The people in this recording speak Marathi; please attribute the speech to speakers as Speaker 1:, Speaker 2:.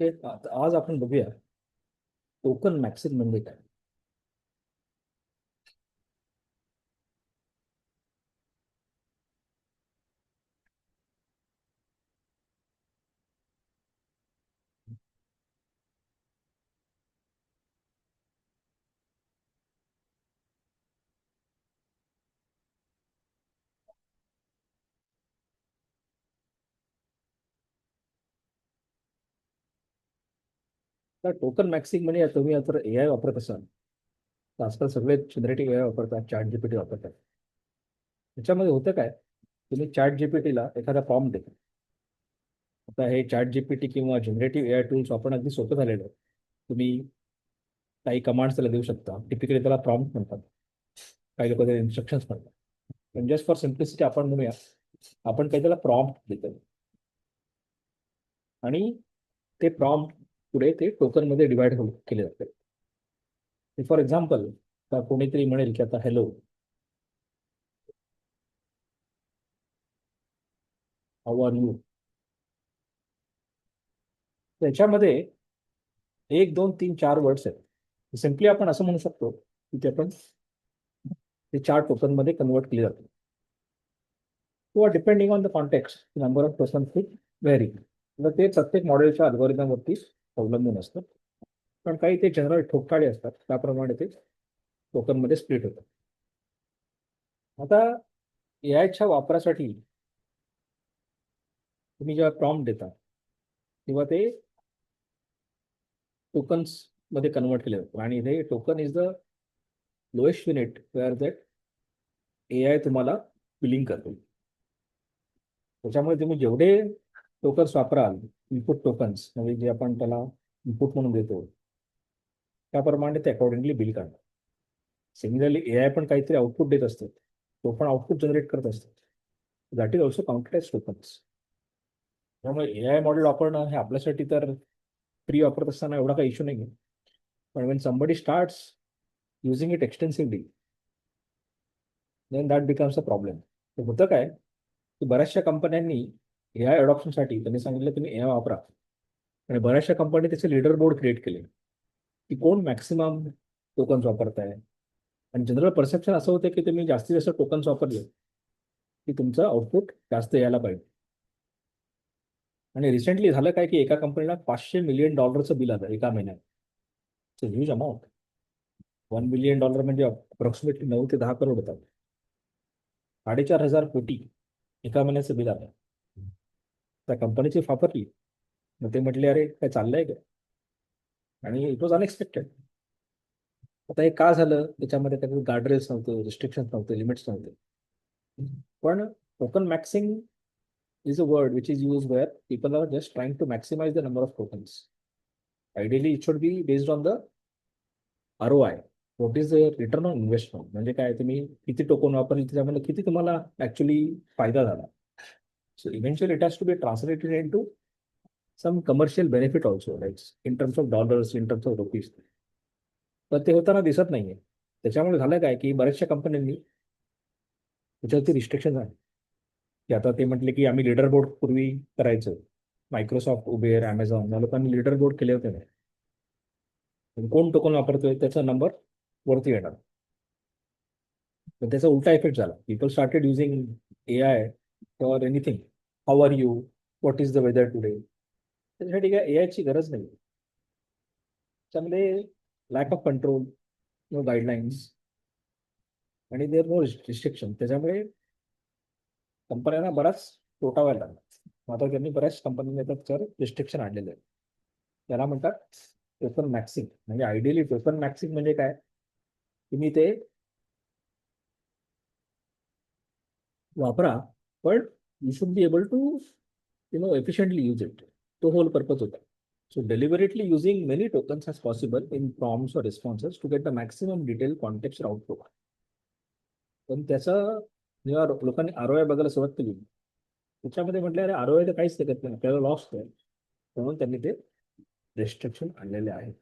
Speaker 1: आज आपण बघूया टोकन मॅक्सिंग म्हणजे काय. तर टोकन मॅक्सिंग म्हणजे तुम्ही आता AI वापरत असाल तर आजकाल सगळे जनरेटिव्ह AI वापरतात, चॅट जीपीटी वापरतात. त्याच्यामध्ये होतं काय, तुम्ही चॅट जीपीटीला एखादा प्रॉम्प्ट देता. आता हे चॅट जीपीटी किंवा जनरेटिव्ह AI टूल्स वापरणं अगदी सोपं झालेलं आहे. तुम्ही काही कमांड्स त्याला देऊ शकता. टिपिकली त्याला प्रॉम्प्ट म्हणतात, काही लोक त्याला इन्स्ट्रक्शन्स म्हणतात. पण जस्ट फॉर सिम्प्लिसिटी आपण म्हणूया, आपण काही त्याला प्रॉम्प्ट देतो आणि ते प्रॉम्प्ट पुढे ते टोकनमध्ये डिवाइड केले जाते. फॉर एक्झाम्पल, कोणीतरी म्हणेल की आता हॅलो, हाऊ आर यू. त्याच्यामध्ये 1 2 3 4 वर्ड्स आहेत. सिम्पली आपण असं म्हणू शकतो की ते आपण ते 4 टोकनमध्ये कन्वर्ट केले जाते, किंवा depending on the context number of token खूप व्हेरी. ते प्रत्येक मॉडेलच्या अल्गोरिदमवरती अवलंबून असतं. पण काही ते जनरल ठोकताळे असतात, त्याप्रमाणे ते टोकनमध्ये स्प्लिट होतं. आता AIच्या वापरासाठी तुम्ही जेव्हा प्रॉम्प्ट देता तेव्हा ते टोकन्स मध्ये कन्वर्ट केले जातं, आणि हे token is the lowest unit where that AI तुम्हाला बिलिंग करतो. त्याच्यामुळे तुम्ही जेवढे टोकन्स वापराल, इनपुट टोकन्स म्हणजे जे आपण त्याला इनपुट म्हणून देतो, त्याप्रमाणे ते अकॉर्डिंगली बिल करणार. सिमिलरली AI पण काहीतरी आउटपुट देत असतात, तो पण आउटपुट जनरेट करत असतात. That is also counted as tokens. त्यामुळे AI मॉडेल वापरणं हे आपल्यासाठी तर फ्री वापरत असताना एवढा काही इश्यू नाही आहे. पण when somebody starts using it extensively, then that becomes a problem. होतं काय की बऱ्याचशा कंपन्यांनी AI अडॉप्शनसाठी त्यांनी सांगितलं तुम्ही AI वापरा, आणि बऱ्याचशा कंपनी त्याचे लीडर बोर्ड क्रिएट केले की कोण मॅक्सिमम टोकन्स वापरत आहे. आणि जनरल परसेप्शन असं होतं की तुम्ही जास्तीत जास्त टोकन्स वापरले की तुमचं आउटपुट जास्त यायला पाहिजे. आणि रिसेंटली झालं काय की एका कंपनीला $500 मिलियन बिल आलं एका महिन्यात. Huge amount. $1 बिलियन म्हणजे अप्रॉक्सिमेटली 9 ते 10 करोड होतात. 4,500 कोटी एका महिन्याचं बिल आलं. त्या कंपनीची फाफरली. मग ते म्हटले अरे काय चाललंय काय, आणि इट वॉज अनएक्सपेक्टेड. आता हे का झालं, त्याच्यामध्ये काही गार्डरेल्स नव्हते, रिस्ट्रिक्शन्स नव्हते, लिमिट्स नव्हते. पण token मॅक्सिंग is a word which is used where people are just trying to maximize the number of tokens. Ideally, it should be based on the ROI. What is the return on investment? म्हणजे काय, तुम्ही किती टोकन वापरले, त्याच्यामध्ये किती तुम्हाला ऍक्च्युली फायदा झाला. So eventually it has to be translated into some commercial benefit also, like in terms of dollars, in terms of rupees. तर ते होताना दिसत नाहीये. त्याच्यामुळे झालं काय की बऱ्याचशा कंपन्यांनी त्याच्यावरती रिस्ट्रिक्शन आहे. की आता ते म्हटले की आम्ही लीडर बोर्ड पूर्वी करायचो. मायक्रोसॉफ्ट, उबेर, अमेझॉन या लोकांनी लीडर बोर्ड केले होते. पण कोण टोकन वापरतोय त्याचा नंबर वरती येणार. पण त्याचा उलटा इफेक्ट झाला. People started using AI for anything. How are you, what is the weather today. त्याच्यासाठी काय AIची गरज नाही. त्यामध्ये lack of control, no guidelines, आणि देअर नो रिस्ट्रिक्शन. त्याच्यामुळे कंपन्यांना बराच तोटा व्हायला लागला. आता त्यांनी बऱ्याच कंपन्यांनी त्याच्यावर रिस्ट्रिक्शन आणलेलं आहे. त्याला म्हणतात टोकन मॅक्सिंग. म्हणजे आयडियली टोकन मॅक्सिंग म्हणजे काय, तुम्ही ते वापरा, पण you should be able to efficiently use it. तो होल पर्पज होता. So deliberately using many tokens as possible in prompts और responses to get the maximum detail context output. पण त्याचा जेव्हा लोकांनी ROI बघायला सुरुवात केली, त्याच्यामध्ये म्हटलं अरे ROI तर काहीच नाही करत नाही, आपल्याला लॉस होईल. म्हणून त्यांनी ते रेस्ट्रिक्शन आणलेले आहेत.